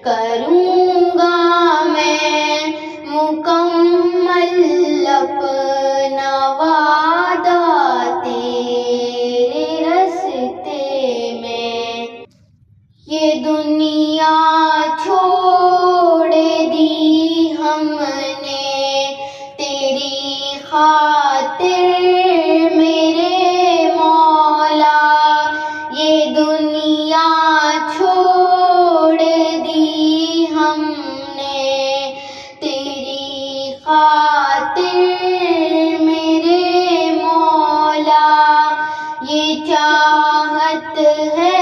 کروں گا میں مکمل اپنا وعدہ تیرے راستے میں۔ یہ دنیا چھوڑ دی ہم نے تیری خاطر میرے مولا، یہ دنیا چھوڑ دی ہم نے تیری خاطر میرے مولا، یہ چاہت ہے